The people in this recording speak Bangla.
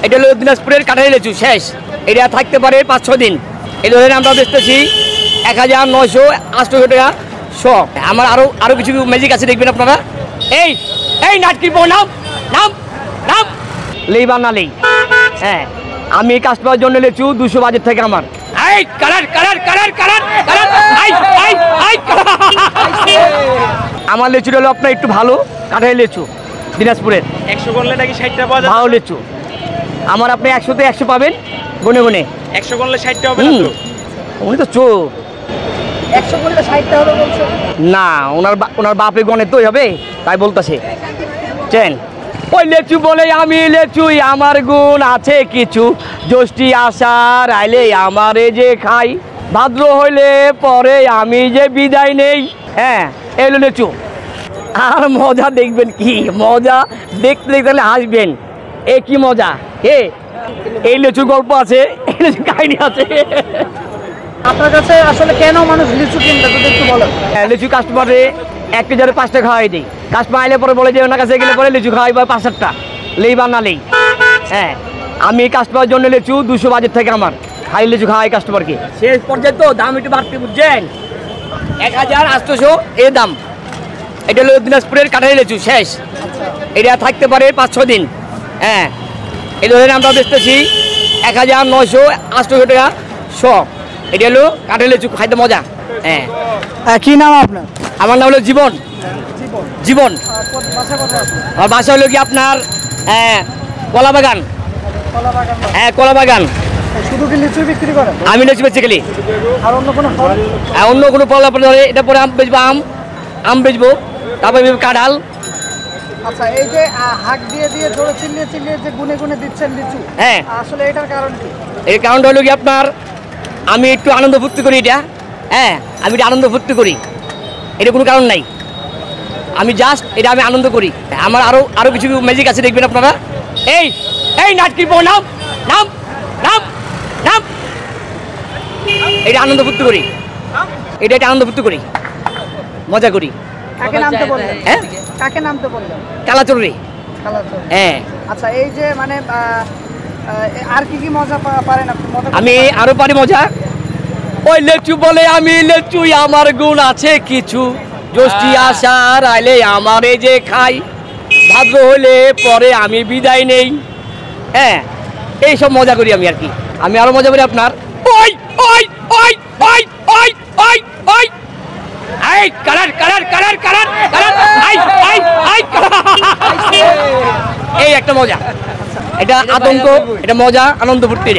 এটা হলো দিনাজপুরের কাঁঠালি লেচু শেষ। এটা থাকতে পারে 5-6 দিন। এই ধরনের আমরা বেচতেছি 1900-800 টাকা শো। আমার আরো কিছু ম্যাজিক আছে, দেখবেন আপনারা। এই নাটকি নাম নাম নাম লেইবা না লেই। হ্যাঁ, আমি কাস্টমারের জন্য লেচু 200 বাজেট থেকে আমার। আমার লেচুটা হলো আপনার একটু ভালো কাঁঠালি লেচু দিনাজপুরের। 100 করলে নাকি 60 টাকা পাওয়া যায়? ভালো লেচু আমার, আপনি 100-তে 100 পাবেন গুনে গুনে। 100 করলে 60 টাকা হবে না তো? উনি তো চোর। 100 করলে 60 টাকা হবে বলছো? না, ওনার বাপে গনে তো হবে, তাই বলতেছে। চেন ওই লেচু বলে আমি লেচুই, আমার গুণ আছে কিছু। জ্যৈষ্ঠী আষাঢ় আইলে আমারে যে খাই, ভাদ্র হইলে পরে আমি যে বিদায় নেই। হ্যাঁ, এলো লেচু। আর মজা দেখবেন, কি মজা দেখতে দেখতে হাসবেন। এ কি মজা! এই লেচুর গল্প আছে, এই লেচুর কাহিনী আছে। আপনার কাছে আসলে কেন মানুষ লিচু কিনবে যদি একটু বলেন? লিচু কাস্টমারে 1 কেজি 5 টাকা খাওয়াই দিই। কাস্টমার আইলে পরে বলে যে ওনার কাছে গেলে পরে লিচু খাওয়াই বা 5-7টা লেই বা না লেই। হ্যাঁ, আমি কাস্টমারের জন্য লিচু 200 বাজেট থেকে আমার খাই লিচু খাওয়াই কাস্টমারকে। শেষ পর্যায়ে তো দাম একটু বাড়তে, বুঝছেন? 1800 এর দাম। এটা হলো দিনাজপুরের কাঁঠালি লিচু শেষ। এটা থাকতে পারে 5-6 দিন। হ্যাঁ, এই ধরনের আমরা বেচতেছি 1900-800 টাকা শো। এটা হলো কাঁঠালি লিচু, খাইতে মজা। হ্যাঁ। কি নাম আপনার? আমার নাম হলো জীবন। জীবন। বাসা কোথায়? আমার বাসা হলো কি আপনার কলা বাগান। হ্যাঁ, কলা বাগান। শুধু কি লিচু বিক্রি করেন? আমি লিচু বেচে গেলি। আর অন্য কোনো ফল? অন্য কোনো ফল ধরে এটা পরে আম বেচবো, আম বেচবো, তারপরে কাঁঠাল। আচ্ছা, এই যে হাক দিয়ে দিয়ে জোরে চিল্লিয়ে চিল্লিয়ে যে গুনে গুনে দিচ্ছেন লিচু, হ্যাঁ, আসলে এটার কারণ কি? এই কারণটা হলো কি আপনার, আমি একটু আনন্দ ফুর্তি করি এটা। হ্যাঁ, আমি এটা আনন্দ ফুর্তি করি, এটা কোনো কারণ নাই। আমি জাস্ট এটা আমি আনন্দ করি। আমার আরো কিছু ম্যাজিক আছে, দেখবেন আপনারা। এই নাটকি নাম নাম নাম নাম এটা আনন্দ ফুর্তি করি, এটা আনন্দ ফুর্তি করি, মজা করি। কাকে নামতে বললেন? হ্যাঁ, কাকে নামতে বললেন? কালাচুরি। কালাচুরি। হ্যাঁ। আচ্ছা, এই যে মানে আর কি কি মজা পারেন আপনি? আমি আরো পারি মজা। ওই লেচু বলে আমি লেচুই, আমার গুণ আছে কিছু। জ্যৈষ্ঠী আষাঢ় আইলে আমারে যে খাই, ভাদ্র হলে পরে আমি বিদায় নেই। হ্যাঁ, এইসব মজা করি আমি আর কি। আমি আরো মজা করি আপনার। এই একটা মজা, এটা আতঙ্ক, এটা মজা, আনন্দ ফুর্তি।